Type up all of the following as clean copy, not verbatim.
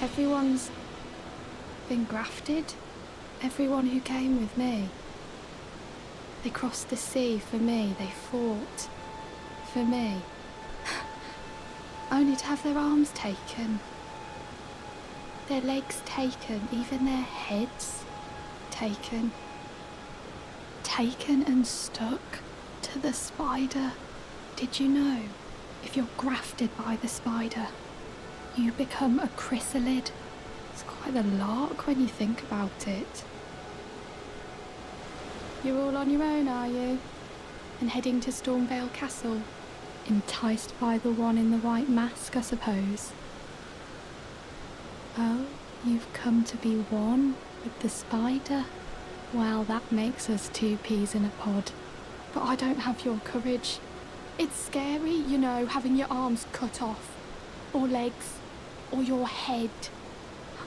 Everyone's been grafted. Everyone who came with me. They crossed the sea for me. They fought for me. Only to have their arms taken. Their legs taken. Even their heads taken. Taken and stuck to the spider. Did you know, if you're grafted by the spider, you become a chrysalid? It's quite a lark when you think about it. You're all on your own, are you? And heading to Stormvale Castle? Enticed by the one in the white mask, I suppose. Oh, you've come to be one with the spider? Well, that makes us two peas in a pod. But I don't have your courage. It's scary, you know, having your arms cut off. Or legs. Or your head.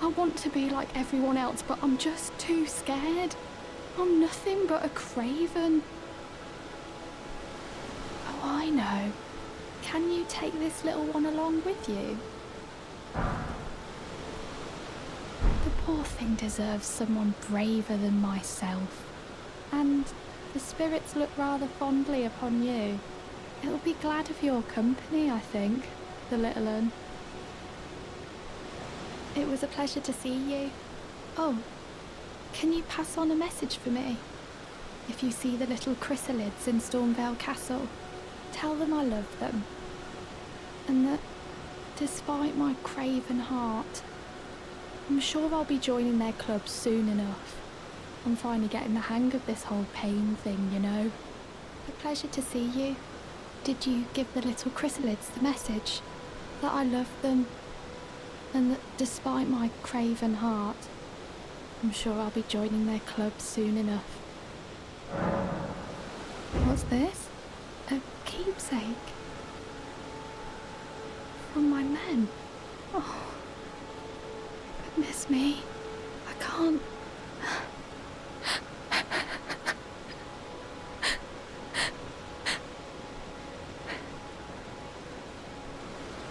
I want to be like everyone else, but I'm just too scared. I'm nothing but a craven. Oh, I know. Can you take this little one along with you? The poor thing deserves someone braver than myself. And the spirits look rather fondly upon you. It'll be glad of your company, I think, the little un. It was a pleasure to see you. Oh, can you pass on a message for me? If you see the little chrysalids in Stormvale Castle, tell them I love them. And that, despite my craven heart, I'm sure I'll be joining their club soon enough. I'm finally getting the hang of this whole pain thing, you know. A pleasure to see you. Did you give the little chrysalids the message? That I love them, and that despite my craven heart, I'm sure I'll be joining their club soon enough. What's this? A keepsake? From my men? Oh, goodness me. I can't...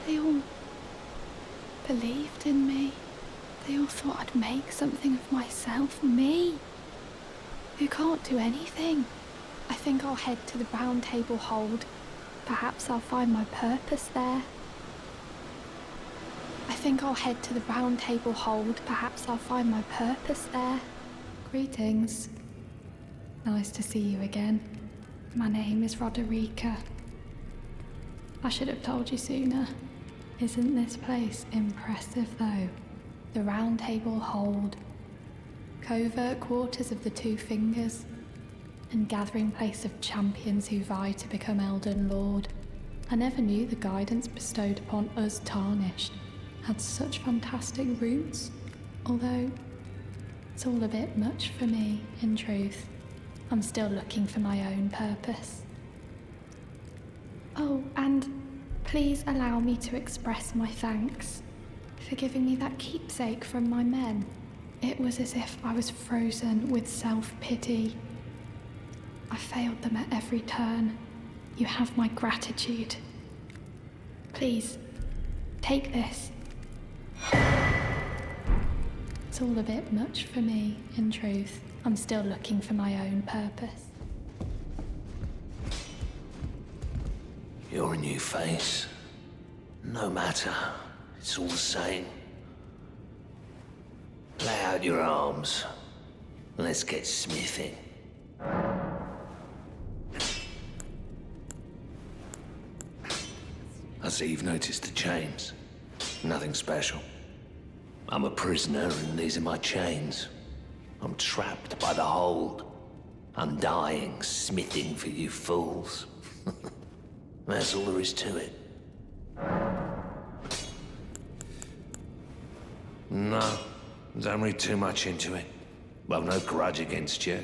They all believed in me. They all thought I'd make something of myself. Me, who can't do anything. I think I'll head to the Round Table Hold. Perhaps I'll find my purpose there. I think I'll head to the Round Table Hold. Perhaps I'll find my purpose there. Greetings. Nice to see you again. My name is Roderika. I should have told you sooner. Isn't this place impressive, though? The Round Table Hold. Covert quarters of the Two Fingers. And gathering place of champions who vie to become Elden Lord. I never knew the guidance bestowed upon us Tarnished had such fantastic roots. Although, it's all a bit much for me, in truth. I'm still looking for my own purpose. Oh, and please allow me to express my thanks for giving me that keepsake from my men. It was as if I was frozen with self-pity. I failed them at every turn. You have my gratitude. Please, take this. It's all a bit much for me, in truth. I'm still looking for my own purpose. You're a new face. No matter, it's all the same. Lay out your arms. Let's get smithing. I see you've noticed the chains. Nothing special. I'm a prisoner and these are my chains. I'm trapped by the hold. I'm dying, smithing for you fools. That's all there is to it. No, don't read too much into it. I've no grudge against you.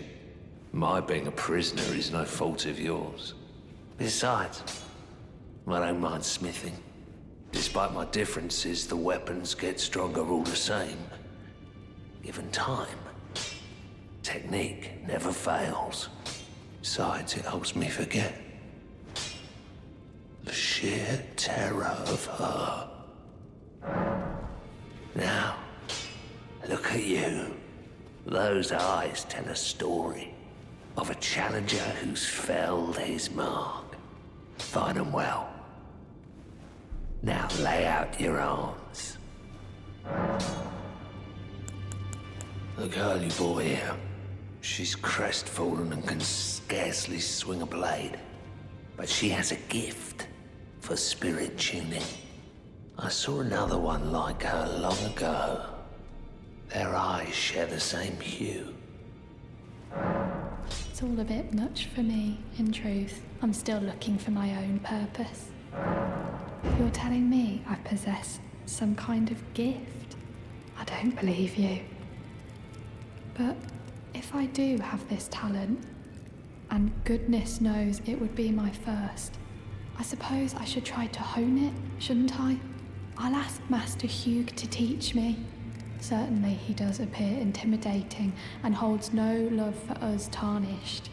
My being a prisoner is no fault of yours. Besides, I don't mind smithing. Despite my differences, the weapons get stronger all the same. Given time, technique never fails. Besides, it helps me forget the sheer terror of her. Now, Those eyes tell a story of a challenger who's felled his mark. Find 'em well. Now lay out your arms. The girl you brought here, she's crestfallen and can scarcely swing a blade. But she has a gift for spirit tuning. I saw another one like her long ago. Their eyes share the same hue. It's all a bit much for me, in truth. I'm still looking for my own purpose. You're telling me I possess some kind of gift? I don't believe you. But if I do have this talent, and goodness knows it would be my first, I suppose I should try to hone it, shouldn't I? I'll ask Master Hewg to teach me. Certainly he does appear intimidating and holds no love for us tarnished.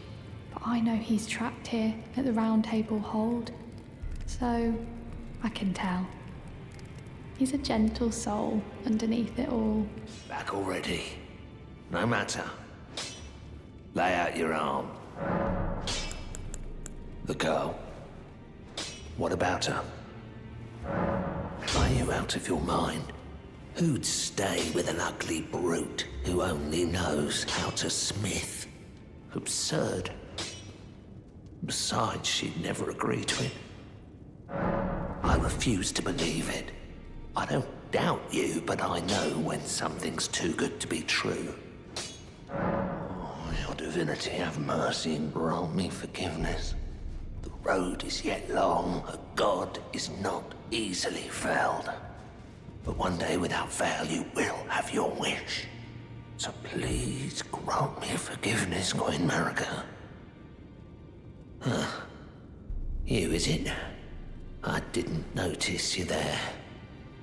But I know he's trapped here at the Round Table Hold, so I can tell. He's a gentle soul underneath it all. Back already. No matter. Lay out your arm. The girl. What about her? Are you out of your mind? Who'd stay with an ugly brute who only knows how to smith? Absurd. Besides, she'd never agree to it. I refuse to believe it. I don't doubt you, but I know when something's too good to be true. Oh, your divinity, have mercy and grant me forgiveness. The road is yet long. A god is not easily felled. But one day, without fail, you will have your wish. So please grant me forgiveness, Queen Marika. Huh. You, is it? I didn't notice you there.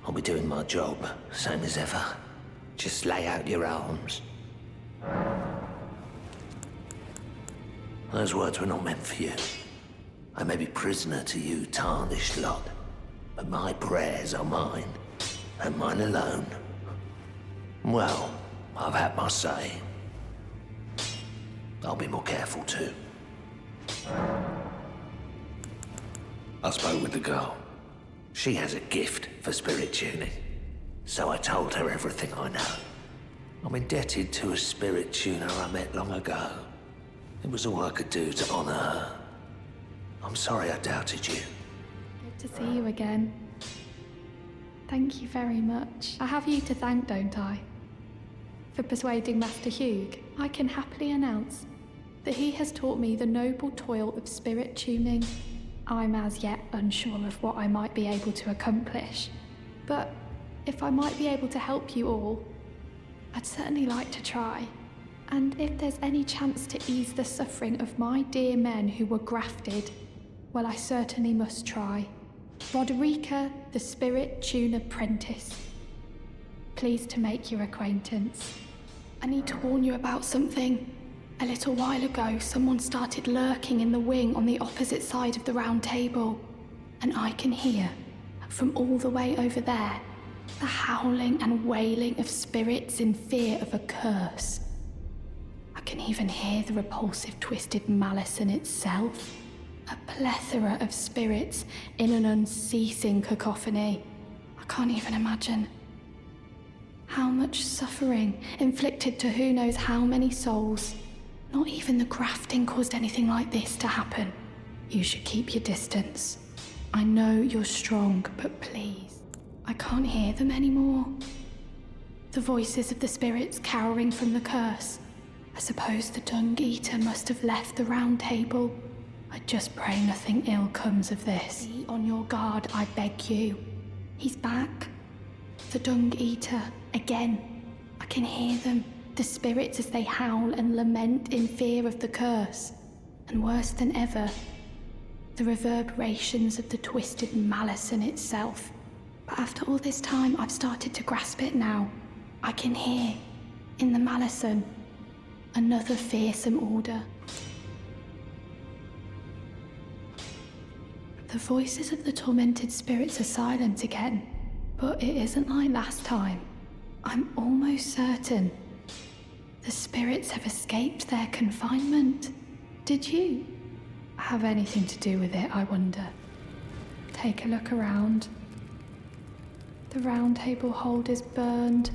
I'll be doing my job, same as ever. Just lay out your arms. Those words were not meant for you. I may be prisoner to you, tarnished lot, but my prayers are mine, and mine alone. Well, I've had my say. I'll be more careful too. I spoke with the girl. She has a gift for spirit tuning, so I told her everything I know. I'm indebted to a spirit tuner I met long ago. It was all I could do to honor her. I'm sorry I doubted you. Good to see you again. Thank you very much. I have you to thank, don't I? For persuading Master Hewg, I can happily announce that he has taught me the noble toil of spirit tuning. I'm as yet unsure of what I might be able to accomplish, but if I might be able to help you all, I'd certainly like to try. And if there's any chance to ease the suffering of my dear men who were grafted, well, I certainly must try. Roderika, the Spirit Tune Apprentice. Pleased to make your acquaintance. I need to warn you about something. A little while ago, someone started lurking in the wing on the opposite side of the round table, and I can hear, from all the way over there, the howling and wailing of spirits in fear of a curse. I can even hear the repulsive twisted malice in itself. A plethora of spirits in an unceasing cacophony. I can't even imagine. How much suffering inflicted to who knows how many souls. Not even the grafting caused anything like this to happen. You should keep your distance. I know you're strong, but please. I can't hear them anymore. The voices of the spirits cowering from the curse. I suppose the Dung Eater must have left the round table. I just pray nothing ill comes of this. Be on your guard, I beg you. He's back. The Dung Eater, again. I can hear them, the spirits as they howl and lament in fear of the curse. And worse than ever, the reverberations of the twisted malice in itself. But after all this time, I've started to grasp it now. I can hear, in the malison, another fearsome order. The voices of the tormented spirits are silent again, but it isn't like last time. I'm almost certain The spirits have escaped their confinement. Did you have anything to do with it, I wonder? Take a look around. The round table hold is burned,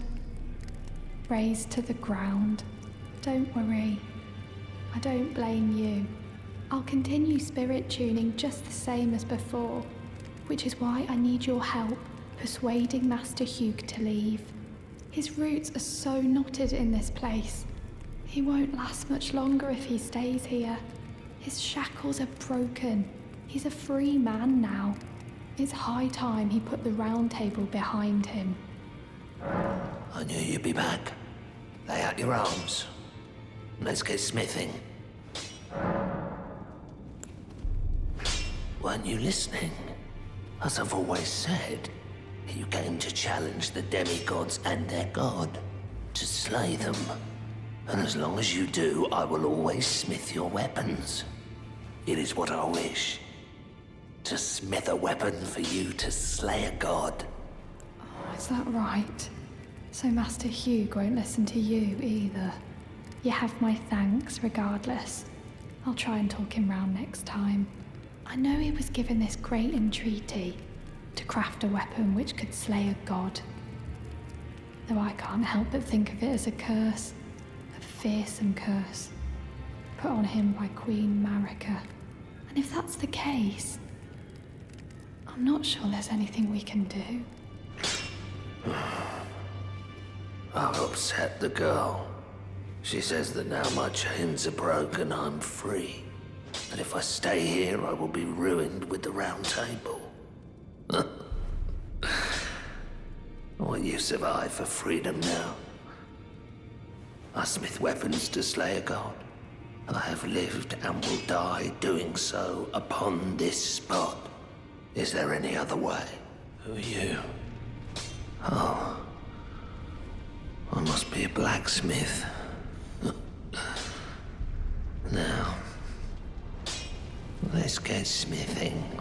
razed to the ground. Don't worry, I don't blame you. I'll continue spirit tuning just the same as before, which is why I need your help persuading Master Hewg to leave. His roots are so knotted in this place. He won't last much longer if he stays here. His shackles are broken. He's a free man now. It's high time he put the round table behind him. I knew you'd be back. Lay out your arms. Let's get smithing. Weren't you listening? As I've always said, you came to challenge the demigods and their god, to slay them. And as long as you do, I will always smith your weapons. It is what I wish. To smith a weapon for you to slay a god. Oh, is that right? So Master Hewg won't listen to you either. You have my thanks regardless. I'll try and talk him round next time. I know he was given this great entreaty to craft a weapon which could slay a god. Though I can't help but think of it as a curse, a fearsome curse, put on him by Queen Maliketh. And if that's the case, I'm not sure there's anything we can do. I've upset the girl. She says that now my chains are broken, I'm free. But if I stay here, I will be ruined with the round table. What use have I for freedom now? I smith weapons to slay a god. I have lived and will die doing so upon this spot. Is there any other way? Who are you? Oh. I must be a blacksmith. Now, let's get smithing.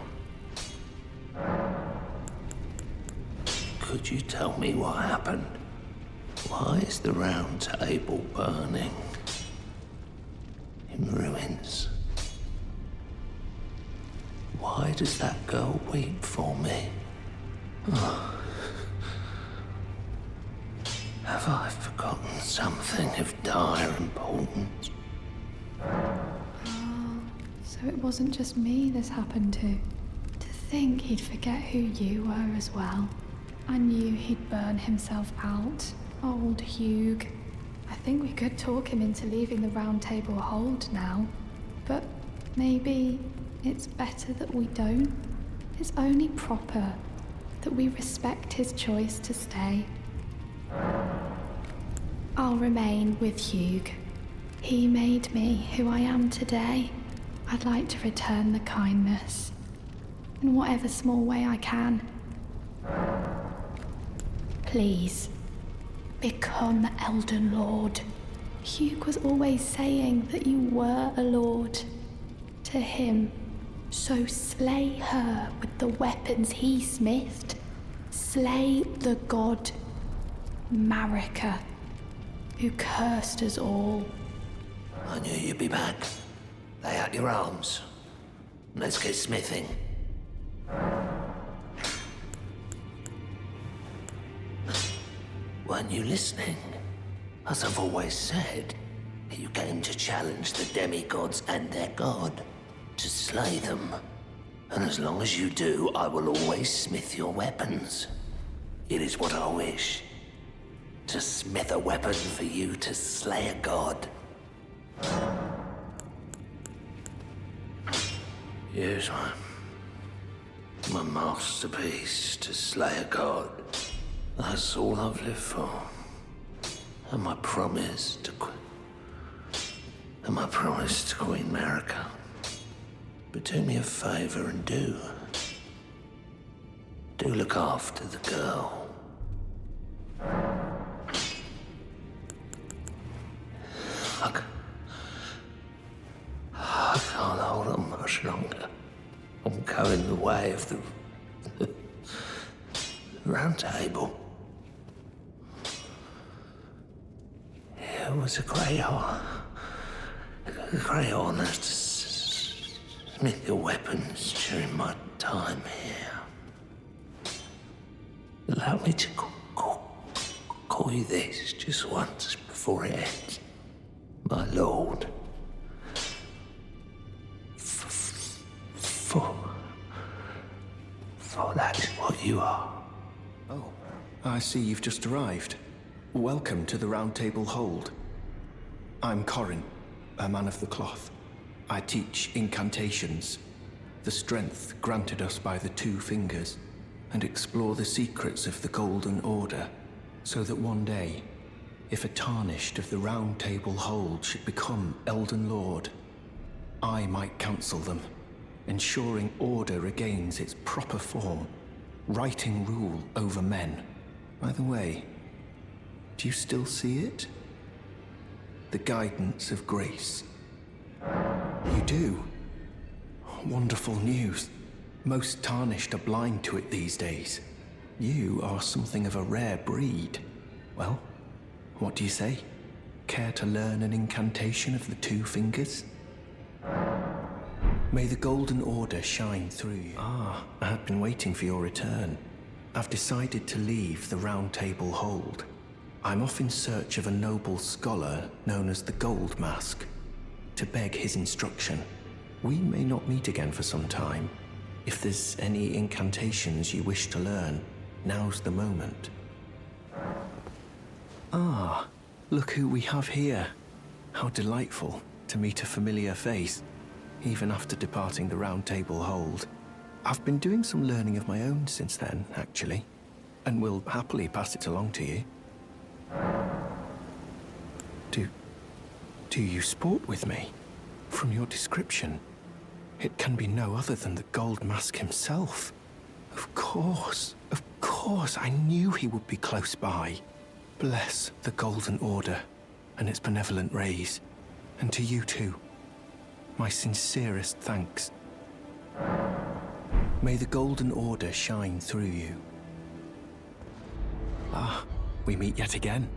Could you tell me what happened? Why is the round table burning? In ruins. Why does that girl weep for me? Oh. Have I forgotten something of dire importance? Oh, so it wasn't just me this happened to. To think he'd forget who you were as well. I knew he'd burn himself out, old Hewg. I think we could talk him into leaving the round table hold now. But maybe it's better that we don't. It's only proper that we respect his choice to stay. I'll remain with Hewg. He made me who I am today. I'd like to return the kindness, in whatever small way I can. Please, become Elden Lord. Hewg was always saying that you were a lord to him. So slay her with the weapons he smithed. Slay the god Maliketh, who cursed us all. I knew you'd be back. Lay out your arms. Let's get smithing. Weren't you listening? As I've always said, you came to challenge the demigods and their god, to slay them. And as long as you do, I will always smith your weapons. It is what I wish. To smith a weapon for you to slay a god. Here's my masterpiece to slay a god. That's all I've lived for. And my promise to Queen Maliketh. But do me a favor and do look after the girl. I can't hold on much longer. I'm going the way of the round table. It was a great honor to smith your weapons during my time here. Allow me to call you this just once before it ends. My lord. For that is what you are. Oh, I see you've just arrived. Welcome to the Round Table Hold. I'm Corin, a man of the cloth. I teach incantations, the strength granted us by the Two Fingers, and explore the secrets of the Golden Order, so that one day, if a tarnished of the Round Table Hold should become Elden Lord, I might counsel them, ensuring order regains its proper form, righting rule over men. By the way, do you still see it? The guidance of grace. You do? Wonderful news. Most tarnished are blind to it these days. You are something of a rare breed. Well, what do you say? Care to learn an incantation of the Two Fingers? May the Golden Order shine through you. Ah, I had been waiting for your return. I've decided to leave the Round Table Hold. I'm off in search of a noble scholar known as the Goldmask, to beg his instruction. We may not meet again for some time. If there's any incantations you wish to learn, now's the moment. Ah, look who we have here. How delightful to meet a familiar face, even after departing the Round Table Hold. I've been doing some learning of my own since then, actually, and will happily pass it along to you. Do you sport with me? From your description, it can be no other than the Goldmask himself. Of course, I knew he would be close by. Bless the Golden Order and its benevolent rays, and to you too. My sincerest thanks. May the Golden Order shine through you. Ah, we meet yet again.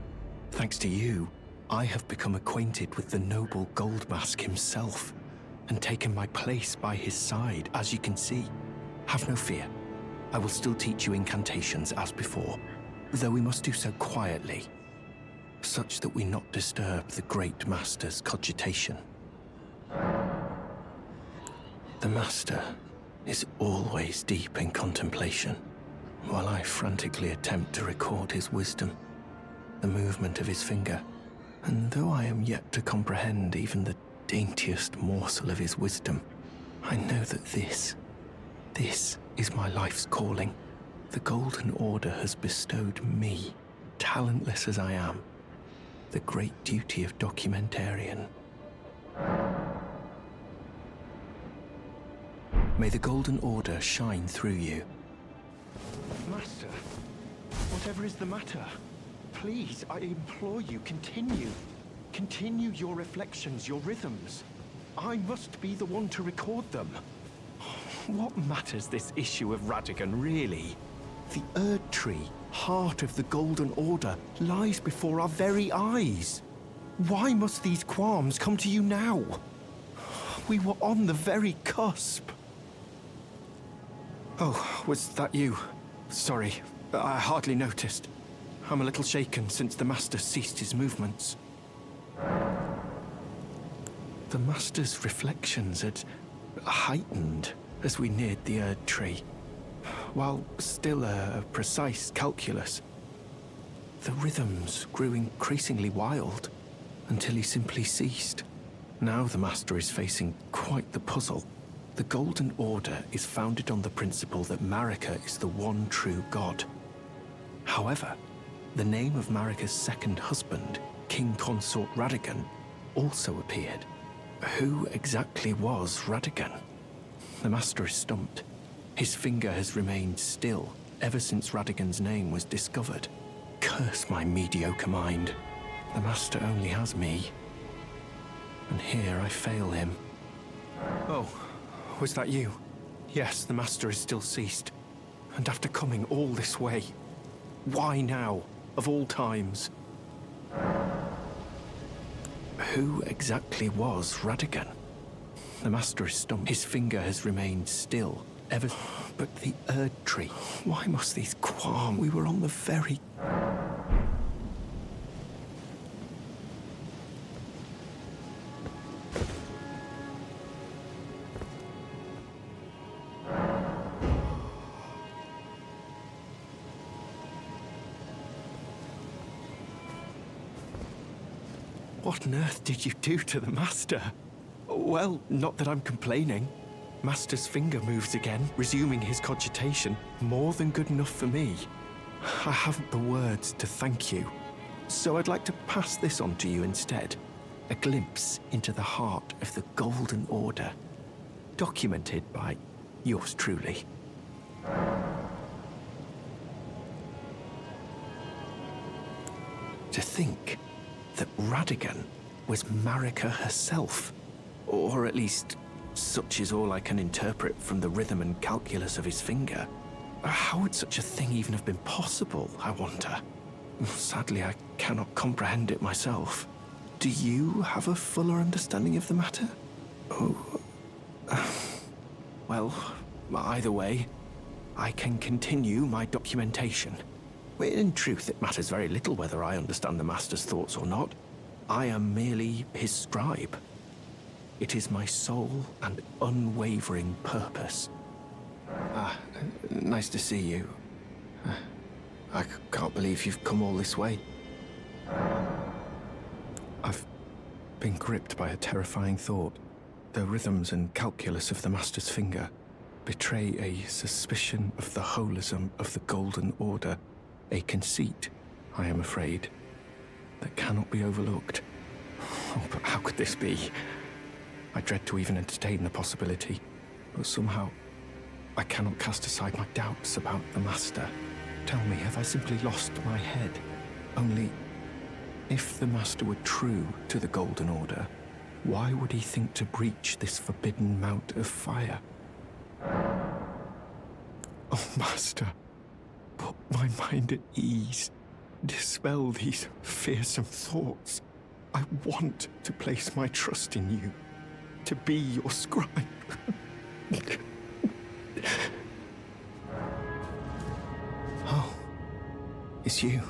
Thanks to you, I have become acquainted with the noble Goldmask himself, and taken my place by his side, as you can see. Have no fear. I will still teach you incantations as before, though we must do so quietly, such that we not disturb the Great Master's cogitation. The Master is always deep in contemplation, while I frantically attempt to record his wisdom, the movement of his finger. And though I am yet to comprehend even the daintiest morsel of his wisdom, I know that this is my life's calling. The Golden Order has bestowed me, talentless as I am, the great duty of documentarian. May the Golden Order shine through you. Master, whatever is the matter, please, I implore you, continue. Continue your reflections, your rhythms. I must be the one to record them. What matters this issue of Radigan, really? The Erd Tree, heart of the Golden Order, lies before our very eyes. Why must these qualms come to you now? We were on the very cusp. Oh, was that you? Sorry, I hardly noticed. I'm a little shaken since the Master ceased his movements. The Master's reflections had heightened as we neared the Erd Tree, while still a precise calculus. The rhythms grew increasingly wild until he simply ceased. Now the Master is facing quite the puzzle. The Golden Order is founded on the principle that Marika is the one true god. However, the name of Marika's second husband, King Consort Radigan, also appeared. Who exactly was Radigan? The Master is stumped. His finger has remained still ever since Radigan's name was discovered. Curse my mediocre mind. The Master only has me. And here I fail him. Oh, was that you? Yes, the Master is still ceased. And after coming all this way, why now, of all times? who exactly was Radigan? The Master is stumped. His finger has remained still, ever... But the Erd tree, why must these qualm? We were on the very... What on earth did you do to the Master? Well, not that I'm complaining. Master's finger moves again, resuming his cogitation. More than good enough for me. I haven't the words to thank you. So I'd like to pass this on to you instead. A glimpse into the heart of the Golden Order. Documented by yours truly. To think that Radigan was Marika herself. Or at least, such is all I can interpret from the rhythm and calculus of his finger. How would such a thing even have been possible, I wonder? Sadly, I cannot comprehend it myself. Do you have a fuller understanding of the matter? Oh... well, either way, I can continue my documentation. In truth, it matters very little whether I understand the Master's thoughts or not. I am merely his scribe. It is my sole and unwavering purpose. Nice to see you. I can't believe you've come all this way. I've been gripped by a terrifying thought. The rhythms and calculus of the Master's finger betray a suspicion of the holism of the Golden Order. A conceit, I am afraid, that cannot be overlooked. Oh, but how could this be? I dread to even entertain the possibility, but somehow I cannot cast aside my doubts about the Master. Tell me, have I simply lost my head? Only, if the Master were true to the Golden Order, why would he think to breach this forbidden mount of fire? Oh, Master, put my mind at ease. Dispel these fearsome thoughts. I want to place my trust in you, to be your scribe. Oh, it's you.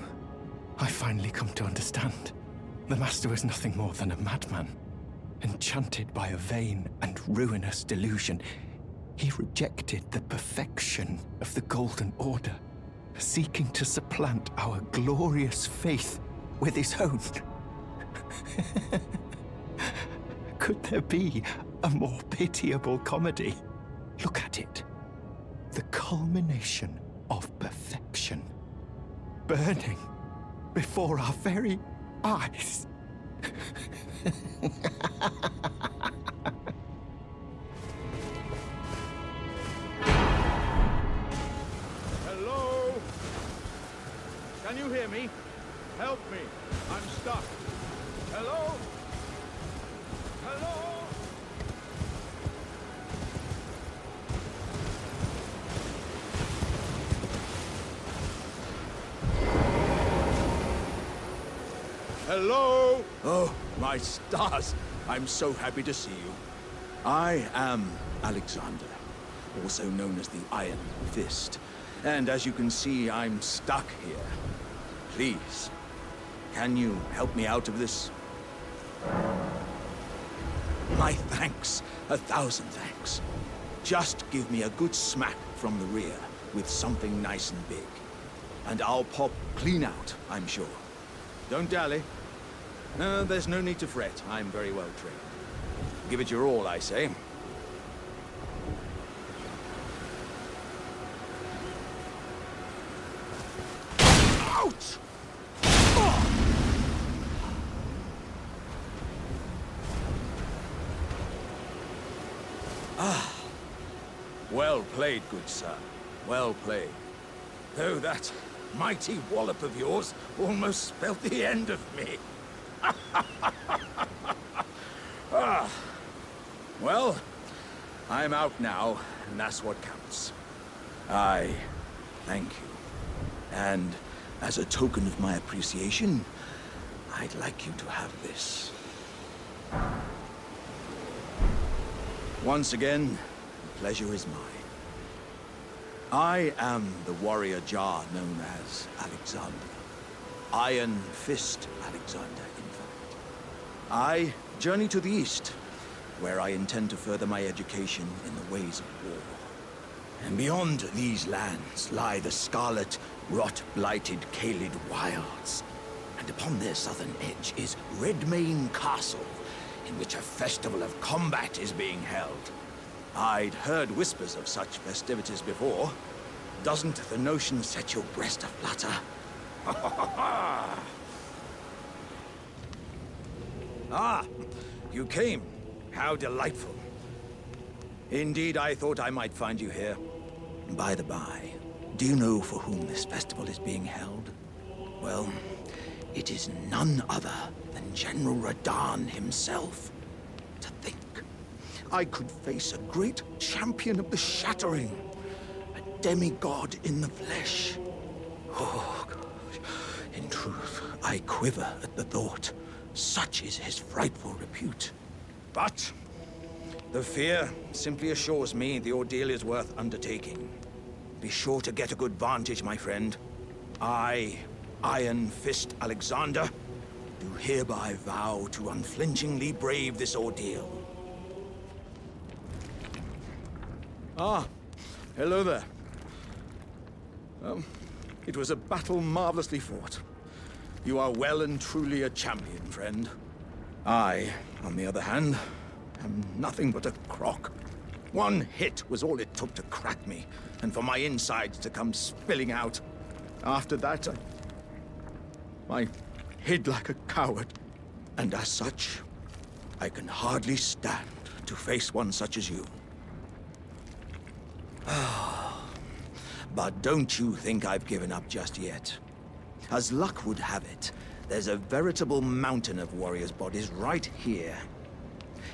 I finally come to understand. The Master was nothing more than a madman. Enchanted by a vain and ruinous delusion, he rejected the perfection of the Golden Order, seeking to supplant our glorious faith with his own. Could there be a more pitiable comedy? Look at it. The culmination of perfection. Burning before our very eyes. Hello? Can you hear me? Help me. I'm stuck. Hello? Hello? Hello? Oh, my stars. I'm so happy to see you. I am Alexander, also known as the Iron Fist. And as you can see, I'm stuck here. Please, can you help me out of this? My thanks. 1,000 thanks. Just give me a good smack from the rear with something nice and big. And I'll pop clean out, I'm sure. Don't dally. No, there's no need to fret. I'm very well trained. Give it your all, I say. Ouch! Ah. Well played, good sir. Well played. Though that mighty wallop of yours almost spelt the end of me. Ah. Well, I'm out now, and that's what counts. I thank you. And as a token of my appreciation, I'd like you to have this. Once again, the pleasure is mine. I am the warrior Jar known as Alexander. Iron Fist Alexander, in fact. I journey to the east, where I intend to further my education in the ways of war. And beyond these lands lie the scarlet, rot-blighted Caelid wilds. And upon their southern edge is Redmane Castle, in which a festival of combat is being held. I'd heard whispers of such festivities before. Doesn't the notion set your breast aflutter? Ah, you came. How delightful. Indeed, I thought I might find you here. By the by, do you know for whom this festival is being held? Well, it is none other than General Radahn himself. To think, I could face a great champion of the Shattering, a demigod in the flesh. Oh, gosh. In truth, I quiver at the thought. Such is his frightful repute. But the fear simply assures me the ordeal is worth undertaking. Be sure to get a good vantage, my friend. I, Iron Fist Alexander, do hereby vow to unflinchingly brave this ordeal. Ah, hello there. It was a battle marvelously fought. You are well and truly a champion, friend. I, on the other hand, am nothing but a crock. One hit was all it took to crack me, and for my insides to come spilling out. After that, I hid like a coward. And as such, I can hardly stand to face one such as you. But don't you think I've given up just yet. As luck would have it, there's a veritable mountain of warriors' bodies right here.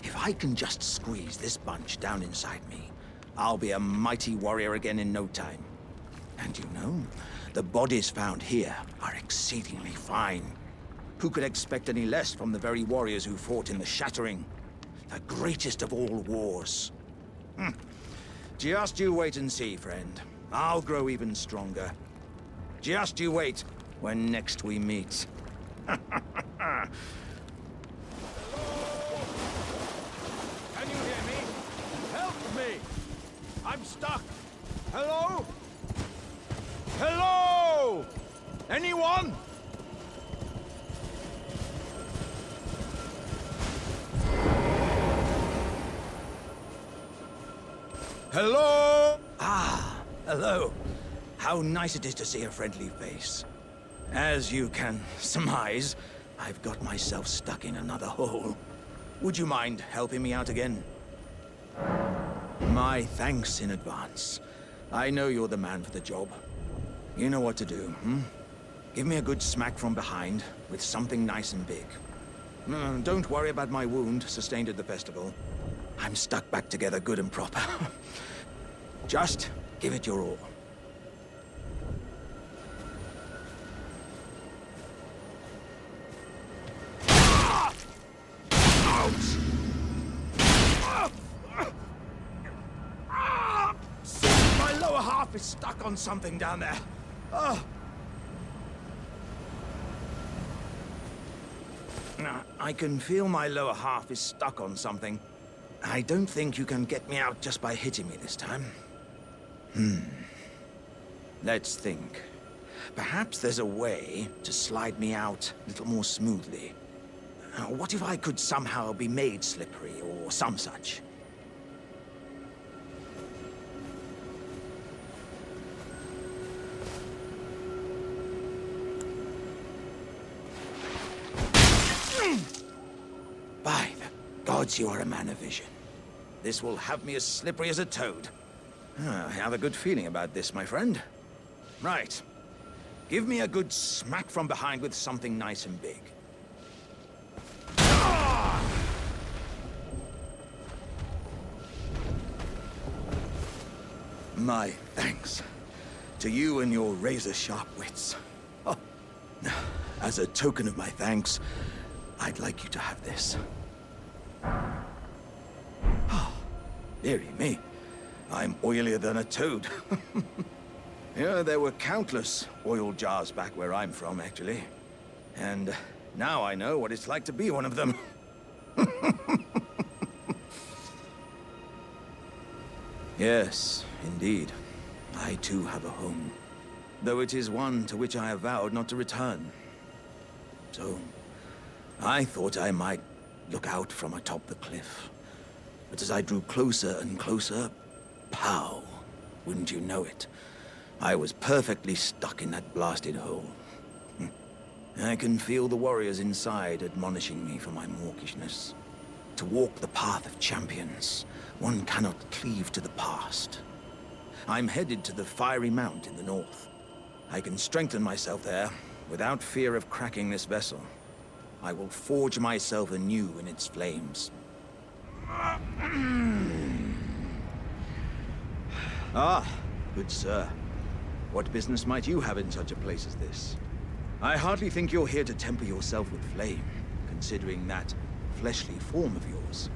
If I can just squeeze this bunch down inside me, I'll be a mighty warrior again in no time. And you know, the bodies found here are exceedingly fine. Who could expect any less from the very warriors who fought in the Shattering? The greatest of all wars. Just you wait and see, friend. I'll grow even stronger. Just you wait when next we meet. Can you hear me? Help me! I'm stuck! Hello? Hello? Anyone? Hello? Ah, hello. How nice it is to see a friendly face. As you can surmise, I've got myself stuck in another hole. Would you mind helping me out again? My thanks in advance. I know you're the man for the job. You know what to do, Give me a good smack from behind with something nice and big. Don't worry about my wound sustained at the festival. I'm stuck back together good and proper. Just give it your all. My lower half is stuck on something down there. I can feel my lower half is stuck on something. I don't think you can get me out just by hitting me this time. Let's think. Perhaps there's a way to slide me out a little more smoothly. What if I could somehow be made slippery or some such? By the gods, you are a man of vision. This will have me as slippery as a toad. I have a good feeling about this, my friend. Right. Give me a good smack from behind with something nice and big. My thanks to you and your razor-sharp wits. As a token of my thanks, I'd like you to have this. Dearie me. I'm oilier than a toad. Yeah, there were countless oil jars back where I'm from, actually. And now I know what it's like to be one of them. Yes, indeed. I too have a home. Though it is one to which I have vowed not to return. So, I thought I might look out from atop the cliff. But as I drew closer and closer, pow, wouldn't you know it, I was perfectly stuck in that blasted hole. I can feel the warriors inside admonishing me for my mawkishness. To walk the path of champions, one cannot cleave to the past. I'm headed to the Fiery Mount in the north. I can strengthen myself there without fear of cracking this vessel. I will forge myself anew in its flames. Ah, good sir. What business might you have in such a place as this? I hardly think you're here to temper yourself with flame, considering that fleshly form of yours.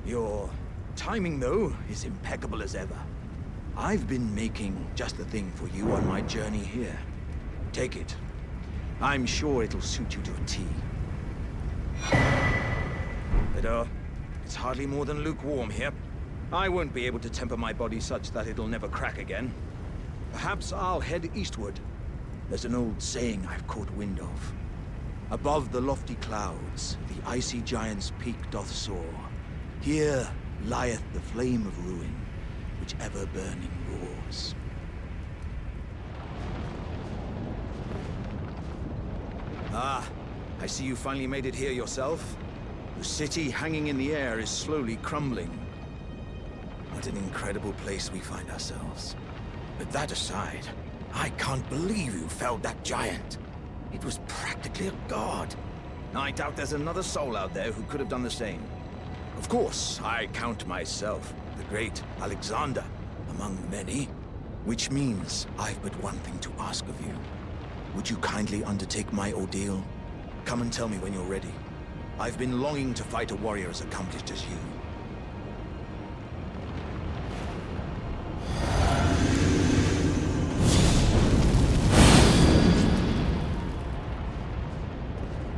Your timing, though, is impeccable as ever. I've been making just the thing for you on my journey here. Take it. I'm sure it'll suit you to a T. But, it's hardly more than lukewarm here. I won't be able to temper my body such that it'll never crack again. Perhaps I'll head eastward. There's an old saying I've caught wind of. Above the lofty clouds, the icy giant's peak doth soar. Here lieth the flame of ruin, which ever burning roars. Ah, I see you finally made it here yourself. The city hanging in the air is slowly crumbling. What an incredible place we find ourselves. But that aside, I can't believe you felled that giant. It was practically a god. I doubt there's another soul out there who could have done the same. Of course, I count myself, the great Alexander, among the many. Which means I've but one thing to ask of you. Would you kindly undertake my ordeal? Come and tell me when you're ready. I've been longing to fight a warrior as accomplished as you.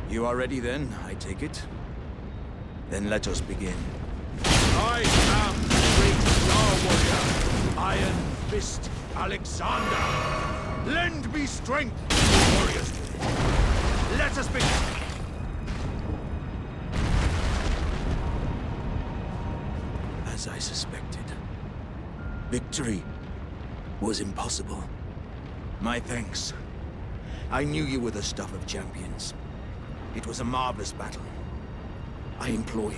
You are ready then, I take it? Then let us begin. I am the great Star Warrior, Iron Fist Alexander. Lend me strength, warriors. Let us begin. As I suspected, victory was impossible. My thanks. I knew you were the stuff of champions. It was a marvelous battle. I implore you,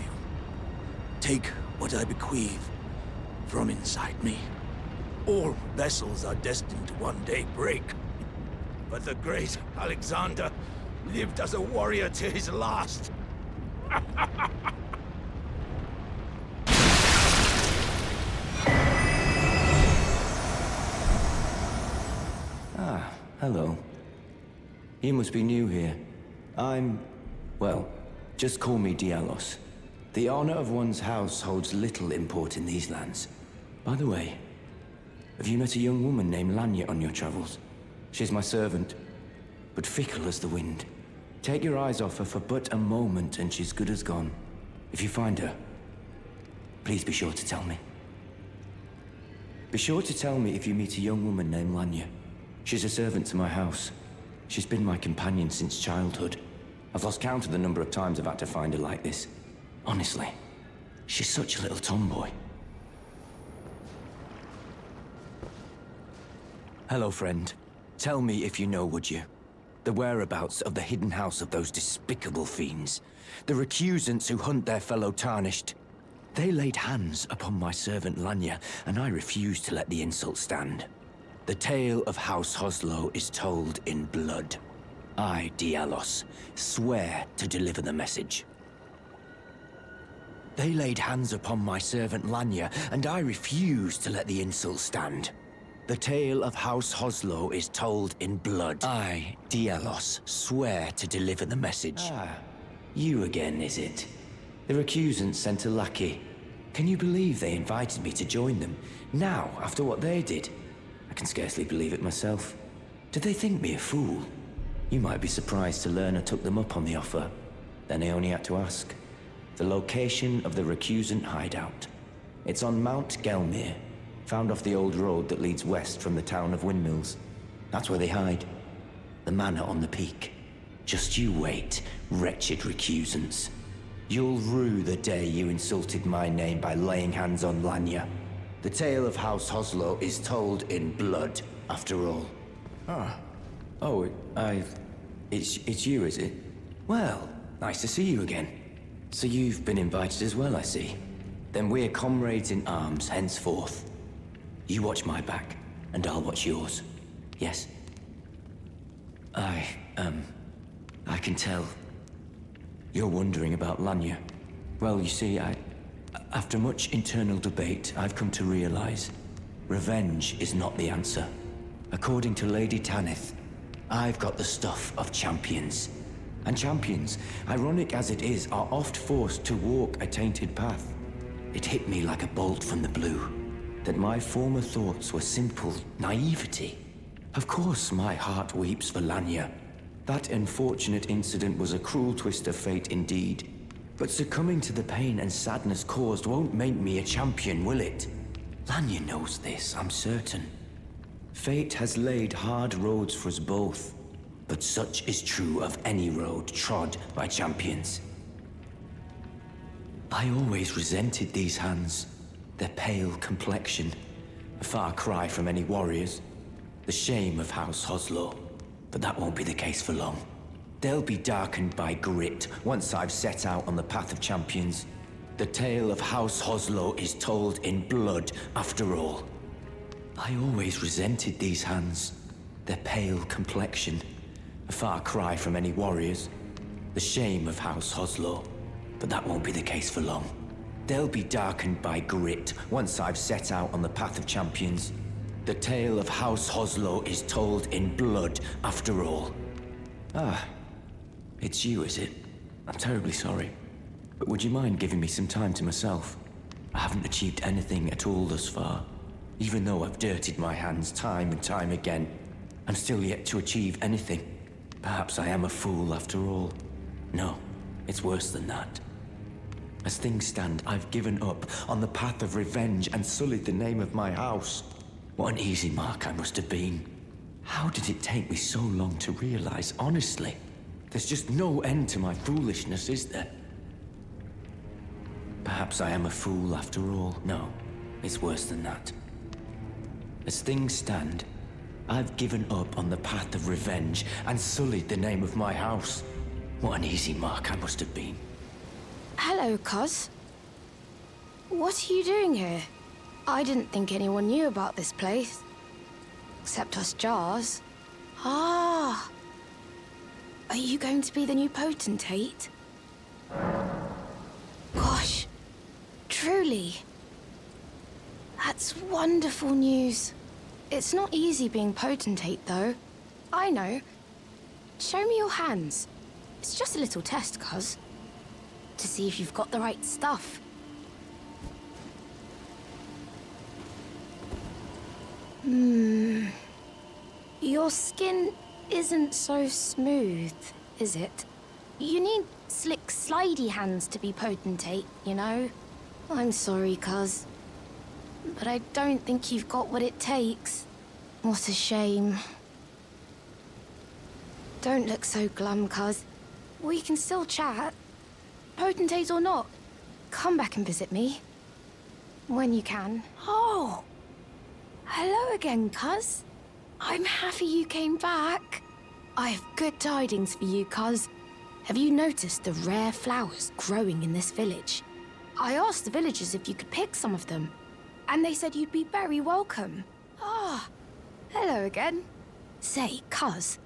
take what I bequeath from inside me. All vessels are destined to one day break. But the great Alexander lived as a warrior to his last. Ah, hello. You must be new here. Well, just call me Diallos. The honor of one's house holds little import in these lands. By the way, have you met a young woman named Lanya on your travels? She's my servant, but fickle as the wind. Take your eyes off her for but a moment and she's good as gone. If you find her, please be sure to tell me. Be sure to tell me if you meet a young woman named Lanya. She's a servant to my house. She's been my companion since childhood. I've lost count of the number of times I've had to find her like this. Honestly, she's such a little tomboy. Hello, friend. Tell me if you know, would you? The whereabouts of the hidden house of those despicable fiends. The recusants who hunt their fellow tarnished. They laid hands upon my servant Lanya, and I refused to let the insult stand. The tale of House Hoslow is told in blood. I, Diallos, swear to deliver the message. They laid hands upon my servant Lanya, and I refuse to let the insult stand. The tale of House Hoslow is told in blood. I, Diallos, swear to deliver the message. Ah, you again, is it? The recusants sent a lackey. Can you believe they invited me to join them? Now, after what they did? I can scarcely believe it myself. Did they think me a fool? You might be surprised to learn I took them up on the offer. Then I only had to ask. The location of the recusant hideout. It's on Mount Gelmir, found off the old road that leads west from the town of Windmills. That's where they hide. The manor on the peak. Just you wait, wretched recusants. You'll rue the day you insulted my name by laying hands on Lanya. The tale of House Hoslow is told in blood, after all. Oh, it's you, is it? Well, nice to see you again. So you've been invited as well, I see. Then we're comrades in arms henceforth. You watch my back, and I'll watch yours. Yes? I can tell. You're wondering about Lanya. Well, you see, after much internal debate, I've come to realize revenge is not the answer. According to Lady Tanith, I've got the stuff of champions. And champions, ironic as it is, are oft forced to walk a tainted path. It hit me like a bolt from the blue, that my former thoughts were simple naivety. Of course my heart weeps for Lanya. That unfortunate incident was a cruel twist of fate indeed. But succumbing to the pain and sadness caused won't make me a champion, will it? Lanya knows this, I'm certain. Fate has laid hard roads for us both, but such is true of any road trod by champions. I always resented these hands, their pale complexion, a far cry from any warriors, the shame of House Hoslow, but that won't be the case for long. They'll be darkened by grit once I've set out on the path of champions. The tale of House Hoslow is told in blood, after all. I always resented these hands, their pale complexion, a far cry from any warriors, the shame of House Hoslow, but that won't be the case for long. They'll be darkened by grit once I've set out on the path of champions. The tale of House Hoslow is told in blood, after all. It's you, is it? I'm terribly sorry. But would you mind giving me some time to myself? I haven't achieved anything at all thus far. Even though I've dirtied my hands time and time again, I'm still yet to achieve anything. Perhaps I am a fool after all. No, it's worse than that. As things stand, I've given up on the path of revenge and sullied the name of my house. What an easy mark I must have been. How did it take me so long to realize, honestly? There's just no end to my foolishness, is there? Perhaps I am a fool after all. No, it's worse than that. As things stand, I've given up on the path of revenge and sullied the name of my house. What an easy mark I must have been. Hello, Cos. What are you doing here? I didn't think anyone knew about this place. Except us Jars. Ah. Are you going to be the new potentate? Gosh. Truly. That's wonderful news. It's not easy being potentate, though. I know. Show me your hands. It's just a little test, Cos. To see if you've got the right stuff. Your skin isn't so smooth, is it? You need slick, slidey hands to be potentate, you know? I'm sorry, Cuz. But I don't think you've got what it takes. What a shame. Don't look so glum, Cuz. We can still chat. Potentate or not, come back and visit me. When you can. Oh! Hello again, Cuz. I'm happy you came back. I have good tidings for you, Cuz. Have you noticed the rare flowers growing in this village? I asked the villagers if you could pick some of them, and they said you'd be very welcome. Ah, hello again. Say, Cuz,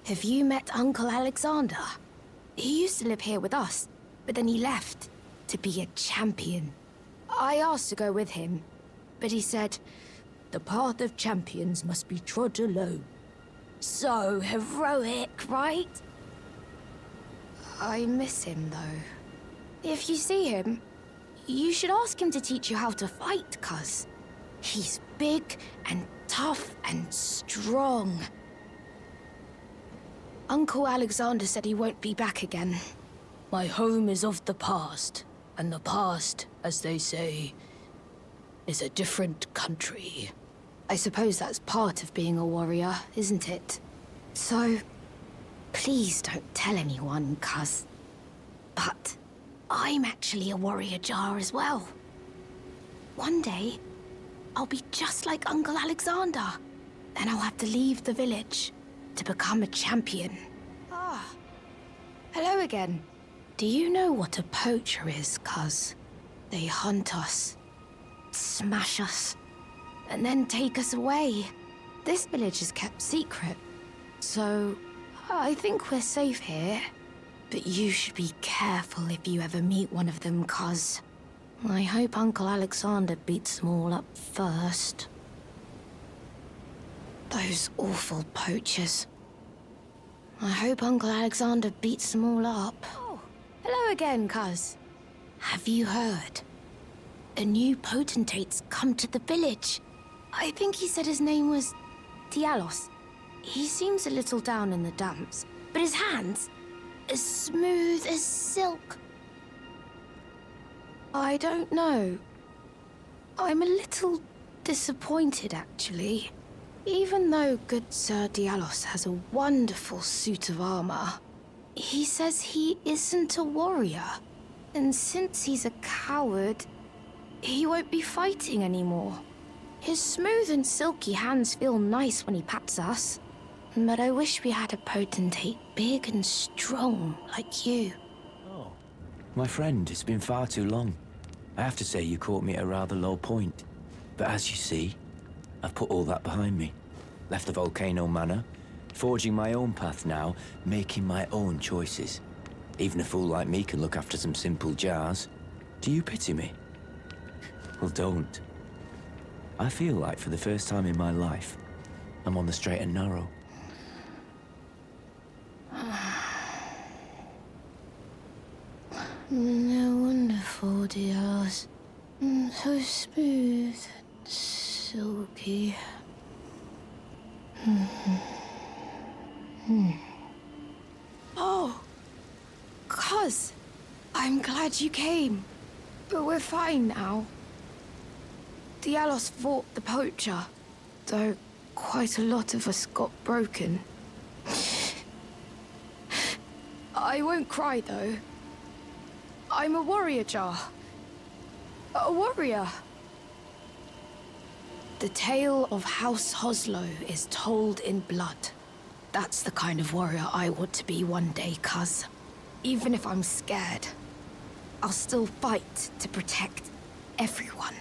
have you met Uncle Alexander? He used to live here with us, but then he left to be a champion. I asked to go with him, but he said, the path of champions must be trod alone. So heroic, right? I miss him, though. If you see him, you should ask him to teach you how to fight, cuz. He's big and tough and strong. Uncle Alexander said he won't be back again. My home is of the past, and the past, as they say, is a different country. I suppose that's part of being a warrior, isn't it? So, please don't tell anyone, cuz. But I'm actually a warrior jar as well. One day, I'll be just like Uncle Alexander. Then I'll have to leave the village to become a champion. Ah, hello again. Do you know what a poacher is, cuz? They hunt us, smash us, and then take us away. This village is kept secret, so I think we're safe here. But you should be careful if you ever meet one of them, cuz I hope Uncle Alexander beats them all up first. Those awful poachers. I hope Uncle Alexander beats them all up. Oh, hello again, cuz. Have you heard? A new potentate's come to the village. I think he said his name was Diallos. He seems a little down in the dumps, but his hands, as smooth as silk. I don't know. I'm a little disappointed, actually. Even though good Sir Diallos has a wonderful suit of armor, he says he isn't a warrior. And since he's a coward, he won't be fighting anymore. His smooth and silky hands feel nice when he pats us. But I wish we had a potentate big and strong like you. Oh. My friend, it's been far too long. I have to say you caught me at a rather low point. But as you see, I've put all that behind me. Left the volcano manor, forging my own path now, making my own choices. Even a fool like me can look after some simple jars. Do you pity me? Well, don't. I feel like for the first time in my life, I'm on the straight and narrow. They're wonderful, diallos. So smooth and silky. Oh, cuz, I'm glad you came. But we're fine now. Diallos fought the poacher, though quite a lot of us got broken. I won't cry, though. I'm a warrior jar. A warrior. The tale of House Hoslow is told in blood. That's the kind of warrior I want to be one day, cuz. Even if I'm scared, I'll still fight to protect everyone.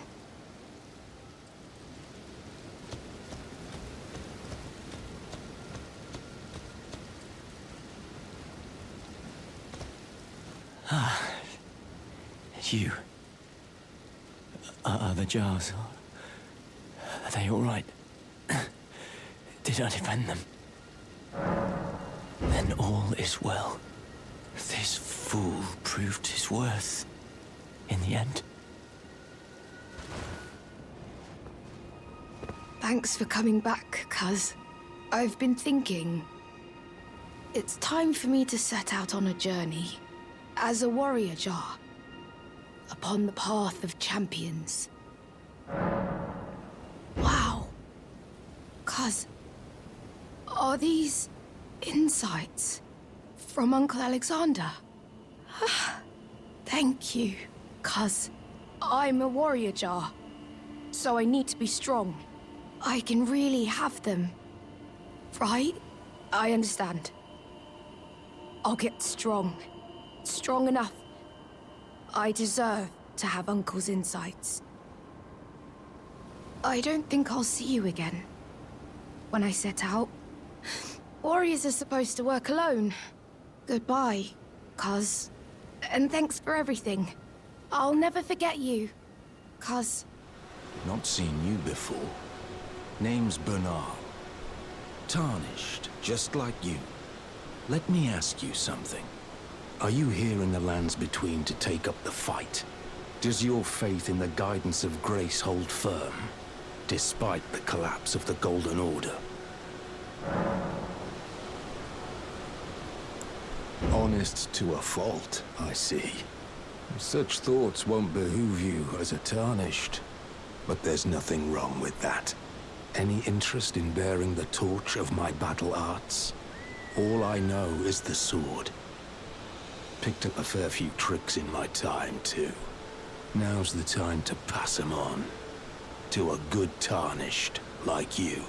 You. Are the jars? Are they all right? Did I defend them? Then all is well. This fool proved his worth in the end. Thanks for coming back, cuz. I've been thinking. It's time for me to set out on a journey. As a warrior jar. Upon the path of champions. Wow. Cuz, are these insights from Uncle Alexander? Thank you, cuz I'm a warrior jar, so I need to be strong. I can really have them, right? I understand. I'll get strong. Strong enough. I deserve to have Uncle's insights. I don't think I'll see you again. When I set out, warriors are supposed to work alone. Goodbye, cuz. And thanks for everything. I'll never forget you, cuz. Not seen you before. Name's Bernahl. Tarnished, just like you. Let me ask you something. Are you here in the lands between to take up the fight? Does your faith in the guidance of grace hold firm, despite the collapse of the Golden Order? Honest to a fault, I see. Such thoughts won't behoove you as a tarnished. But there's nothing wrong with that. Any interest in bearing the torch of my battle arts? All I know is the sword. Picked up a fair few tricks in my time, too. Now's the time to pass them on. To a good tarnished like you.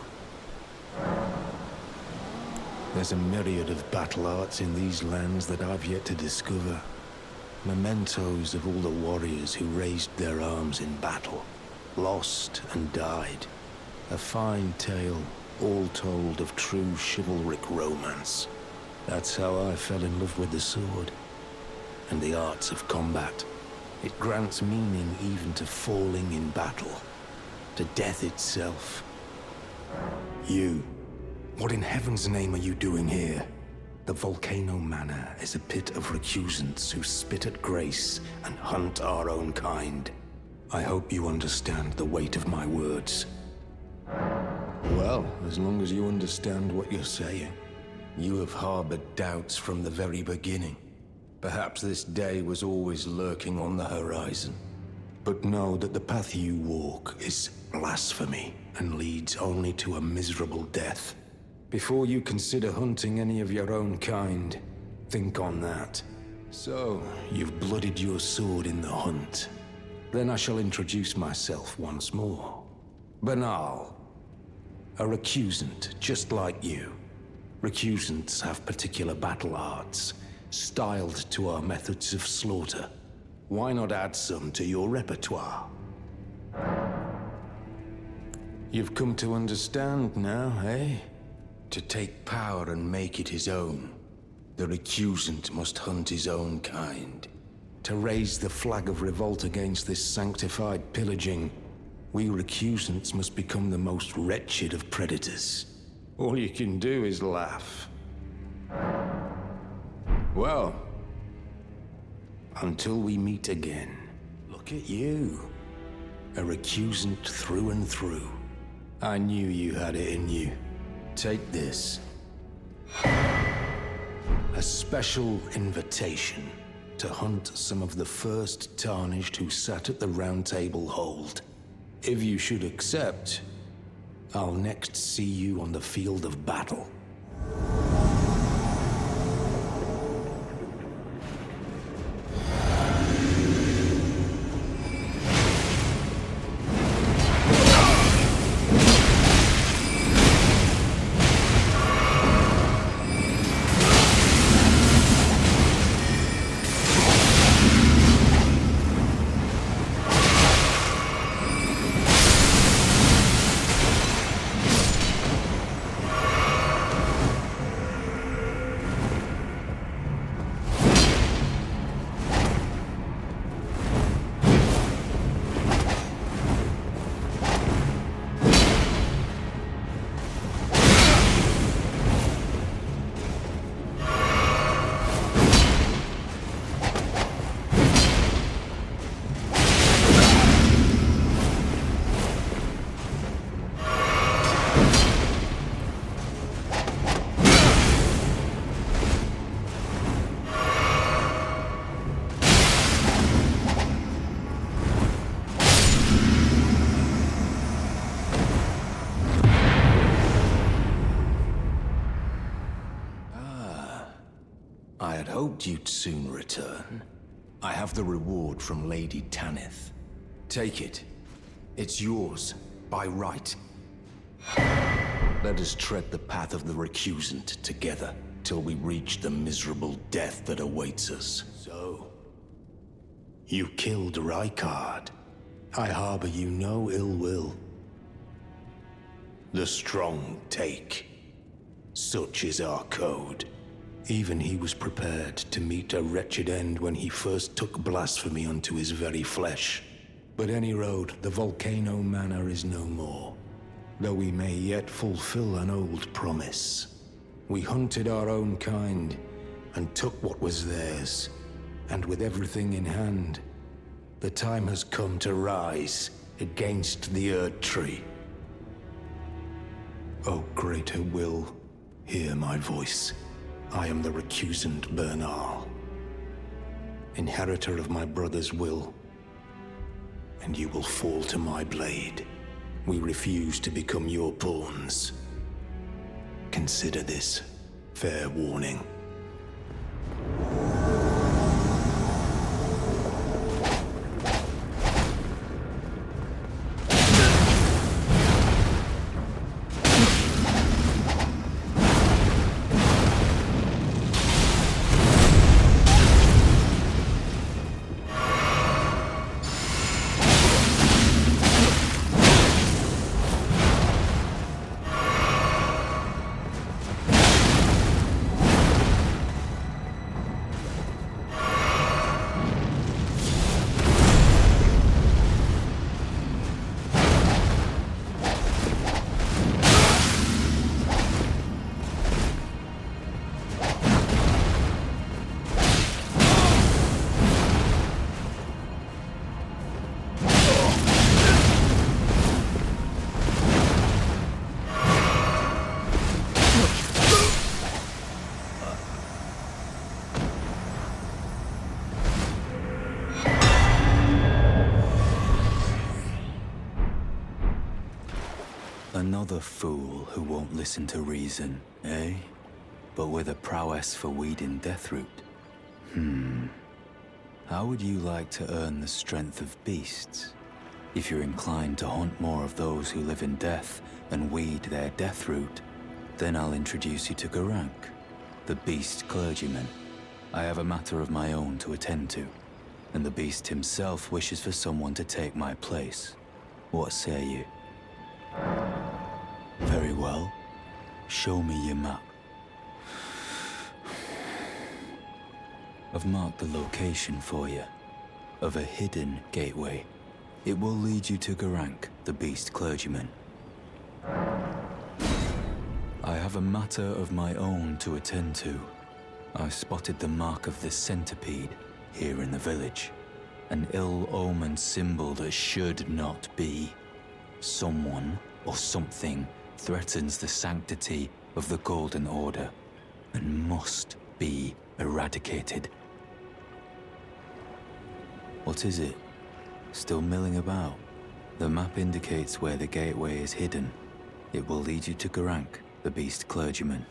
There's a myriad of battle arts in these lands that I've yet to discover. Mementos of all the warriors who raised their arms in battle, lost and died. A fine tale, all told of true chivalric romance. That's how I fell in love with the sword, and the arts of combat. It grants meaning even to falling in battle, to death itself. You, what in heaven's name are you doing here? The Volcano Manor is a pit of recusants who spit at grace and hunt our own kind. I hope you understand the weight of my words. Well, as long as you understand what you're saying. You have harbored doubts from the very beginning. Perhaps this day was always lurking on the horizon. But know that the path you walk is blasphemy and leads only to a miserable death. Before you consider hunting any of your own kind, think on that. So, you've bloodied your sword in the hunt. Then I shall introduce myself once more. Bernahl. A recusant, just like you. Recusants have particular battle arts, styled to our methods of slaughter. Why not add some to your repertoire? You've come to understand now, eh? To take power and make it his own, the recusant must hunt his own kind. To raise the flag of revolt against this sanctified pillaging, we recusants must become the most wretched of predators. All you can do is laugh. Well, until we meet again, look at you. A recusant through and through. I knew you had it in you. Take this. A special invitation to hunt some of the first tarnished who sat at the Round Table Hold. If you should accept, I'll next see you on the field of battle. I had hoped you'd soon return. I have the reward from Lady Tanith. Take it. It's yours, by right. Let us tread the path of the recusant together, till we reach the miserable death that awaits us. So, you killed Rykard. I harbor you no ill will. The strong take. Such is our code. Even he was prepared to meet a wretched end when he first took blasphemy unto his very flesh. But any road, the Volcano Manor is no more, though we may yet fulfill an old promise. We hunted our own kind, and took what was theirs. And with everything in hand, the time has come to rise against the Erd Tree. O greater will, hear my voice. I am the recusant Bernahl, inheritor of my brother's will, and you will fall to my blade. We refuse to become your pawns. Consider this fair warning. Another fool who won't listen to reason, eh? But with a prowess for weeding Deathroot. How would you like to earn the strength of beasts? If you're inclined to hunt more of those who live in death and weed their Deathroot, then I'll introduce you to Garank, the beast clergyman. I have a matter of my own to attend to, and the beast himself wishes for someone to take my place. What say you? Very well. Show me your map. I've marked the location for you, of a hidden gateway. It will lead you to Garank, the beast clergyman. I have a matter of my own to attend to. I spotted the mark of the centipede here in the village. An ill-omened symbol that should not be. Someone or something threatens the sanctity of the Golden Order and must be eradicated. What is it? Still milling about? The map indicates where the gateway is hidden. It will lead you to Garank, the beast clergyman.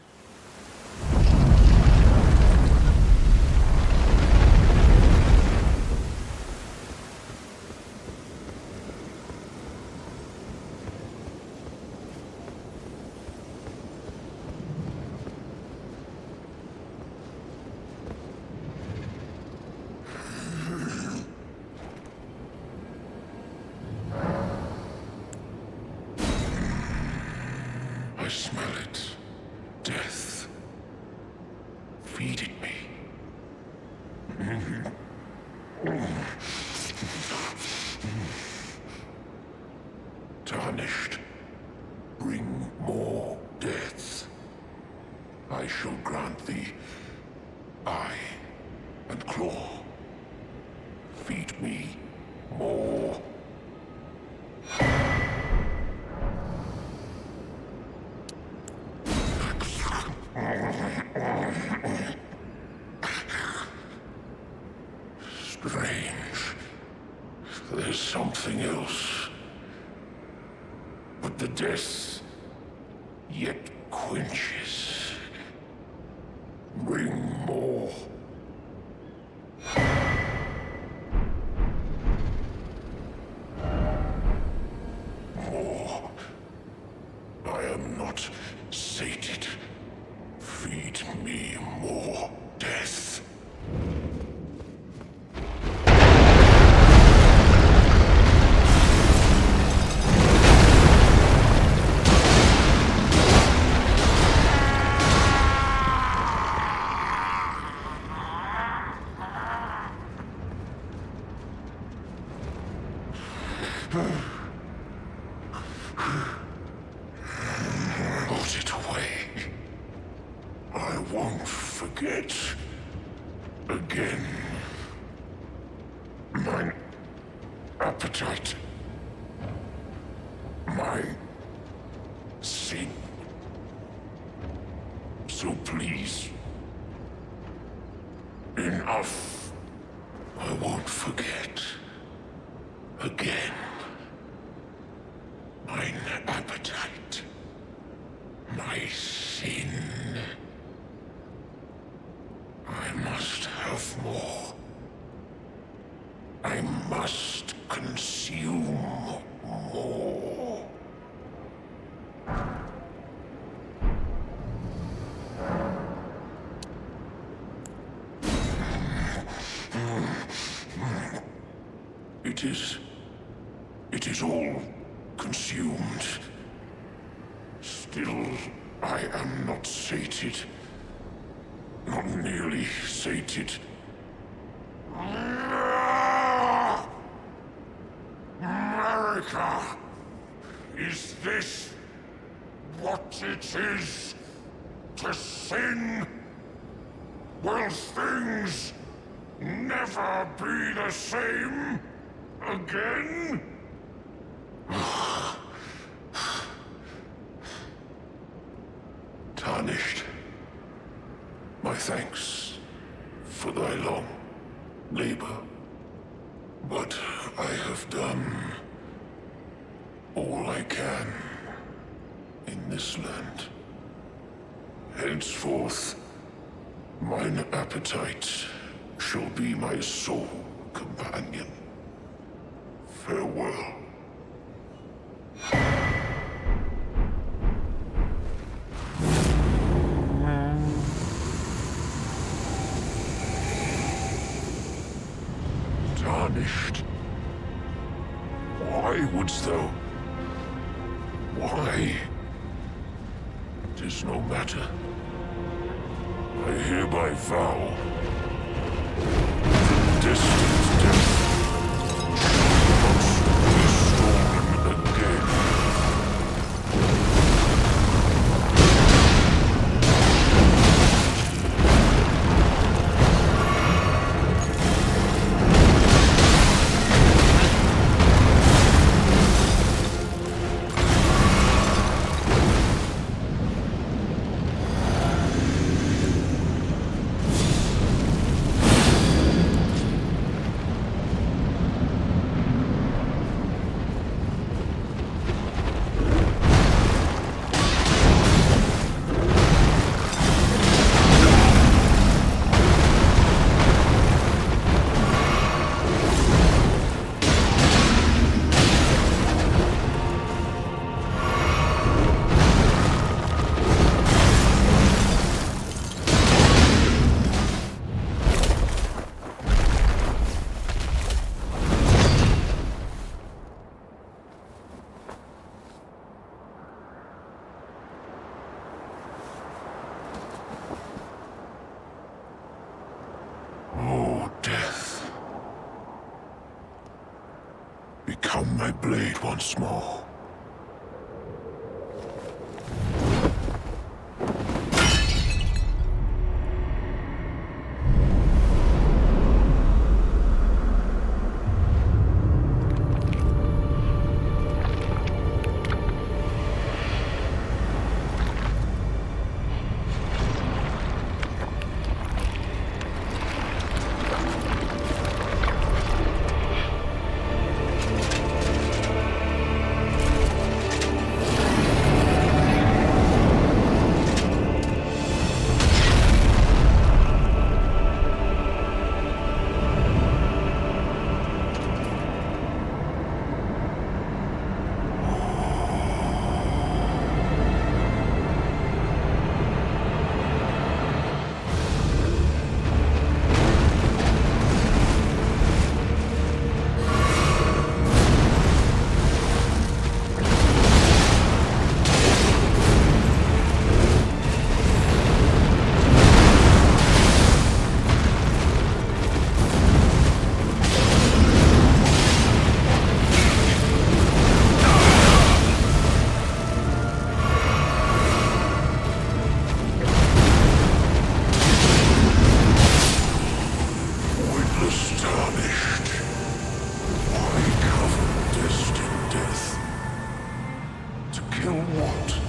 I smell it. Death. Feeding me. Tarnished. Bring more death. I shall grant thee eye and claw. Feed me more. Strange. There's something else. But the death yet quenches. Bring more. More. I am not sated. Feed me more death. Put it away. I won't forget. again. Mein appetite. My sin. So please. Enough. I won't forget. Again. Mein appetite. My sin. I must have more. I must consume more. It is all consumed. Still, I am not sated. Not nearly sated. America! Is this what it is to sin? Will things never be the same again? Tarnished. My thanks for thy long labor. But I have done all I can in this land. Henceforth, mine appetite shall be my sole companion. Farewell. Tarnished. Why wouldst thou? Why? 'Tis no matter. I hereby vow the distant death shall not be stolen again. Become my blade once more. Ruthless tarnished. Why cover destined death? To kill what?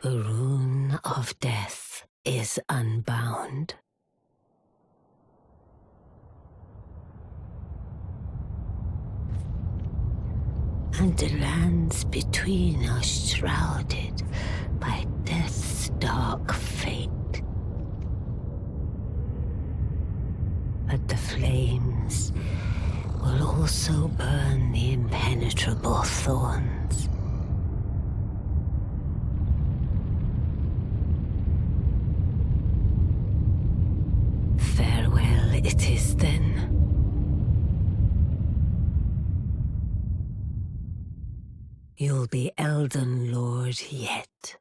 The rune of death is unbound. And the lands between are shrouded by death's dark fate. But the flames will also burn the impenetrable thorns. Farewell it is then. You'll be Elden Lord yet.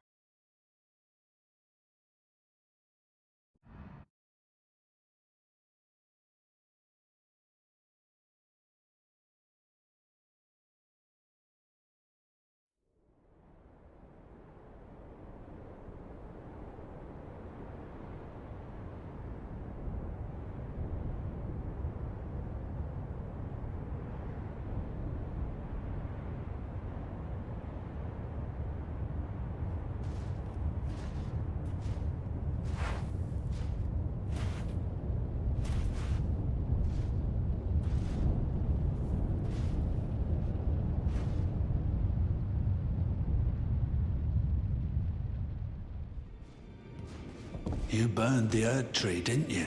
You burned the Erd Tree, didn't you?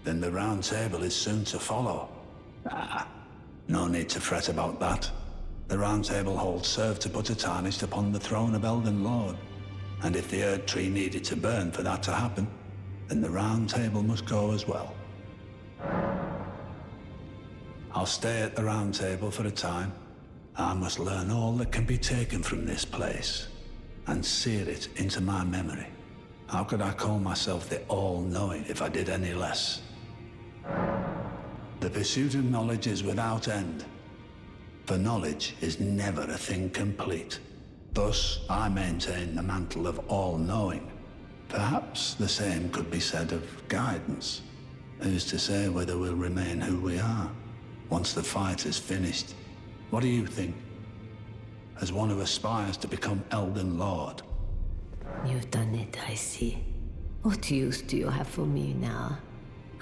Then the Round Table is soon to follow. No need to fret about that. The Round Table Hold served to put a tarnish upon the throne of Elden Lord. And if the Erd Tree needed to burn for that to happen, then the Round Table must go as well. I'll stay at the Round Table for a time. I must learn all that can be taken from this place, and sear it into my memory. How could I call myself the All-Knowing if I did any less? The pursuit of knowledge is without end, for knowledge is never a thing complete. Thus, I maintain the mantle of All-Knowing. Perhaps the same could be said of guidance. Who's to say whether we'll remain who we are, once the fight is finished? What do you think? As one who aspires to become Elden Lord? You've done it, I see. What use do you have for me now?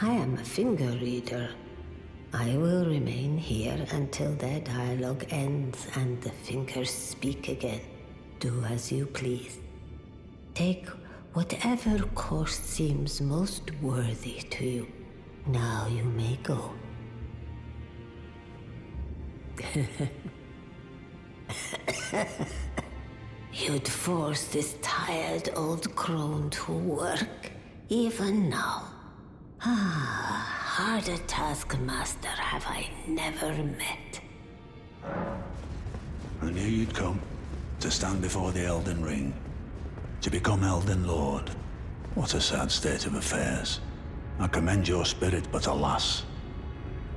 I am a finger reader. I will remain here until their dialogue ends and the fingers speak again. Do as you please. Take whatever course seems most worthy to you. Now you may go. You'd force this tired old crone to work, even now. Harder taskmaster have I never met. I knew you'd come, to stand before the Elden Ring, to become Elden Lord. What a sad state of affairs. I commend your spirit, but alas,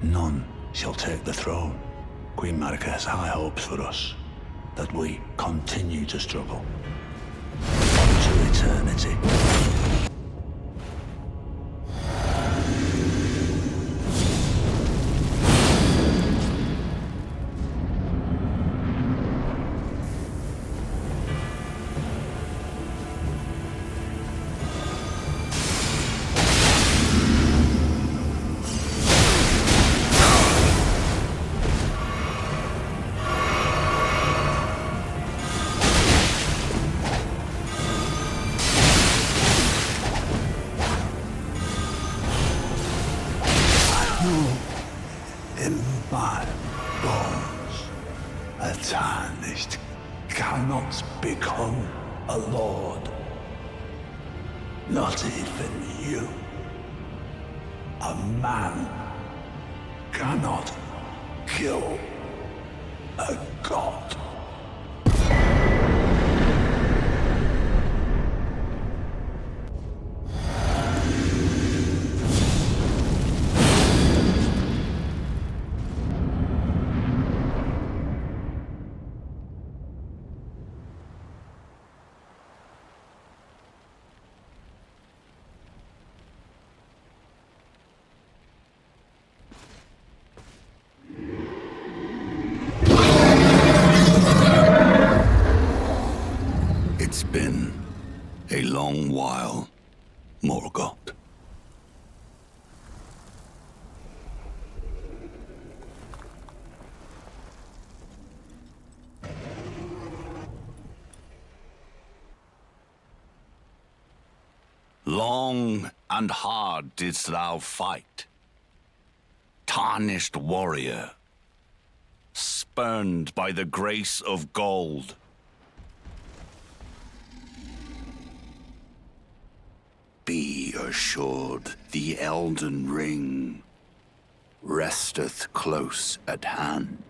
none shall take the throne. Queen Maliketh has high hopes for us, that we continue to struggle. On to eternity. cannot become a lord. Not even you. A man cannot kill a god. It's been a long while, Morgoth. Long and hard didst thou fight, tarnished warrior, spurned by the grace of gold. Be assured, the Elden Ring resteth close at hand.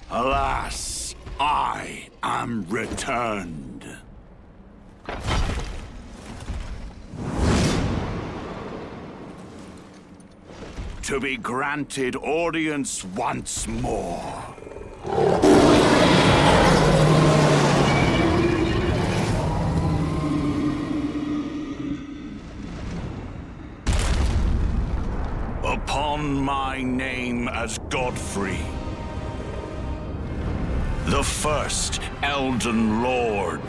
Alas, I am returned. To be granted audience once more. Upon my name as Godfrey, the first Elden Lord.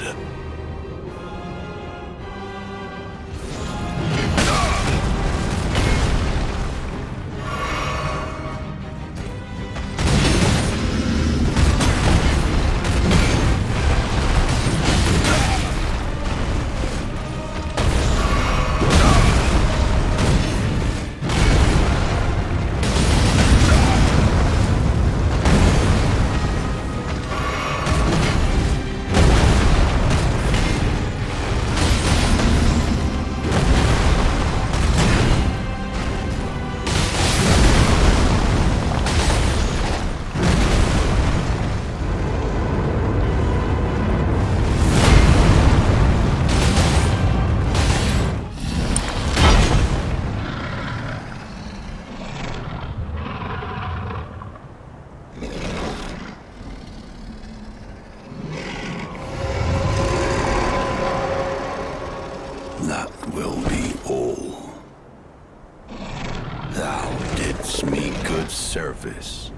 Service,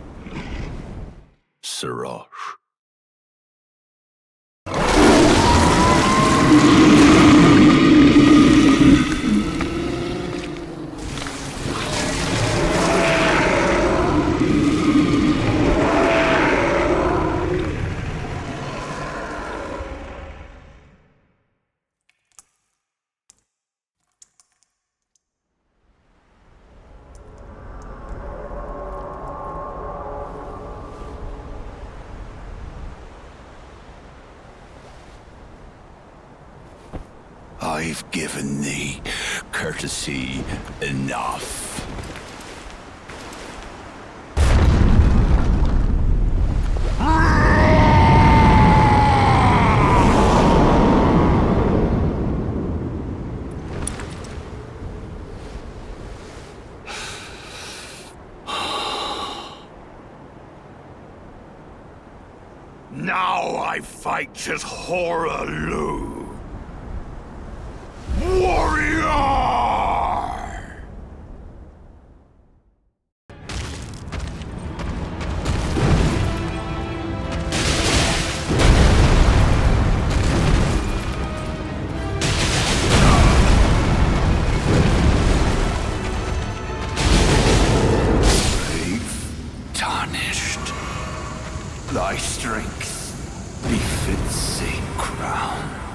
Siraj. I've given thee courtesy enough. Now I fight as Horalu. Warrior! Brave, tarnished, thy strength befits a crown.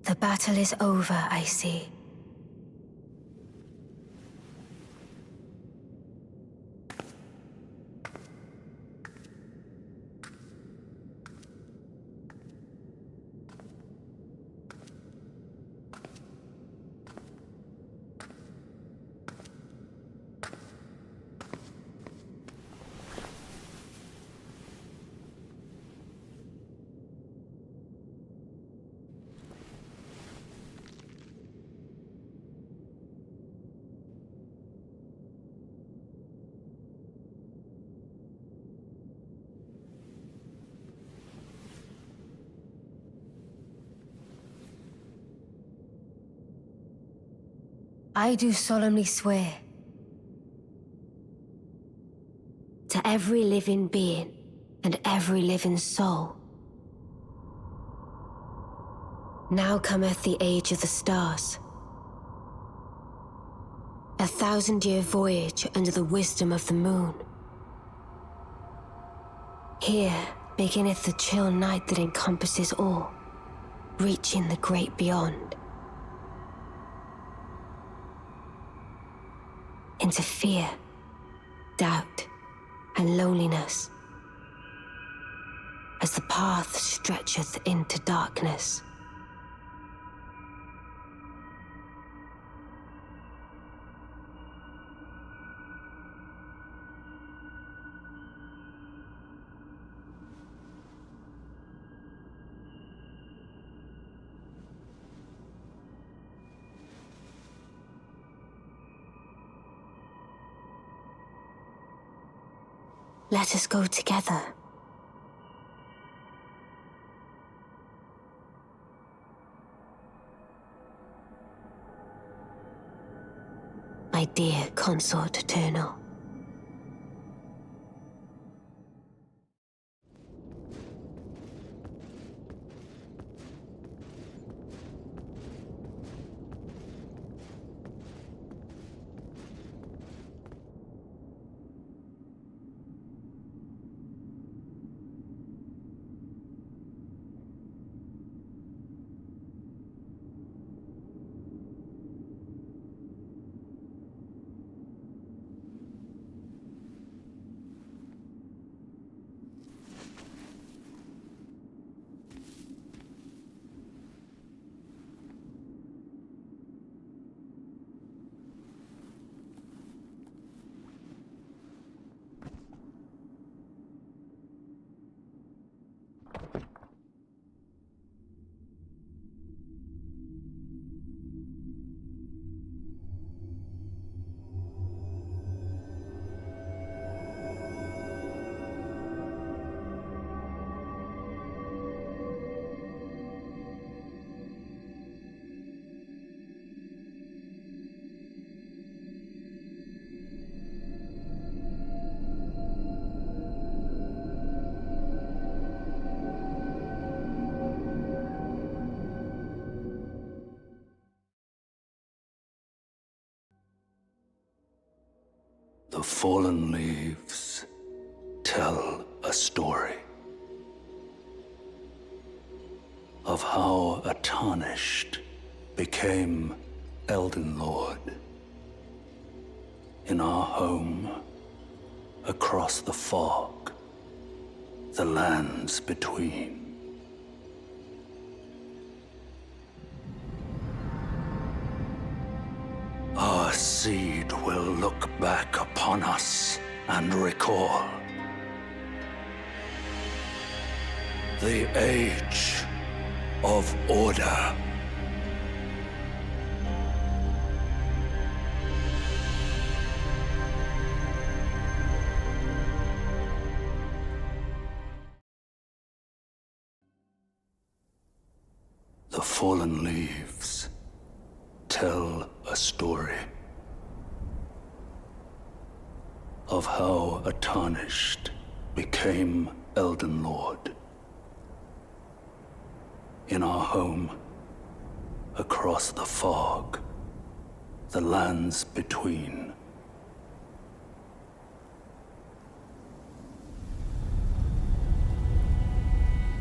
The battle is over, I see. I do solemnly swear to every living being and every living soul. Now cometh the age of the stars. 1,000-year voyage under the wisdom of the moon. Here beginneth the chill night that encompasses all, reaching the great beyond. Into fear, doubt, and loneliness, as the path stretcheth into darkness. Let us go together. My dear consort eternal. The fallen leaves tell a story of how a tarnished became Elden Lord in our home across the fog, the lands between. Our seed will look back upon us and recall the age of order. The fallen leaves tell a story of how a tarnished became Elden Lord in our home across the fog, the lands between.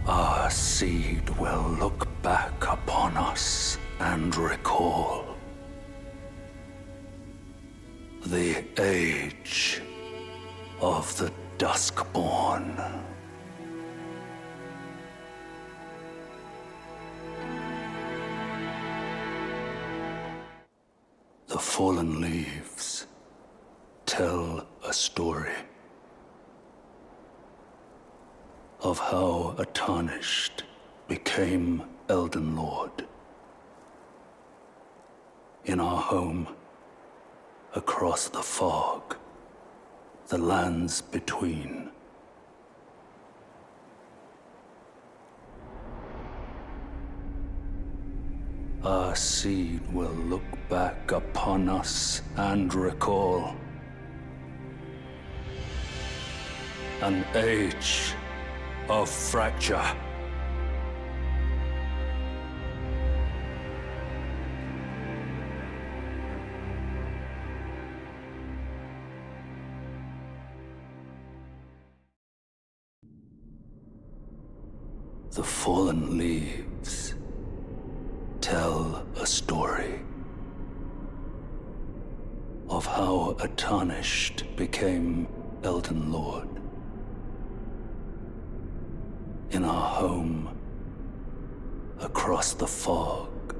Our seed will look back upon us and recall. The age of the Duskborn. The fallen leaves tell a story of how a tarnished became Elden Lord. In our home, across the fog, the lands between. Our seed will look back upon us and recall an age of fracture. The fallen leaves tell a story of how a tarnished became Elden Lord. In our home, across the fog,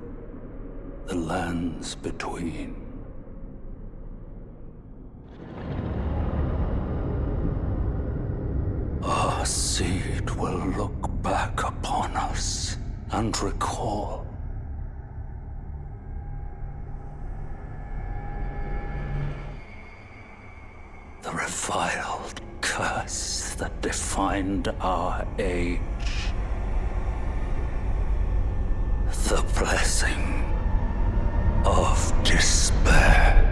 the lands between. Our seed will look back upon us and recall the reviled curse that defined our age. The blessing of despair.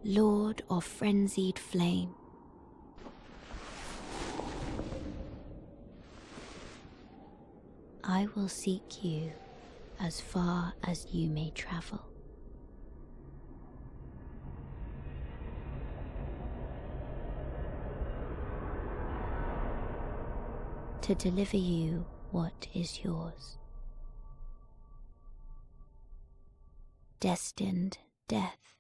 Lord of Frenzied Flame. I will seek you as far as you may travel. To deliver you what is yours. Destined death.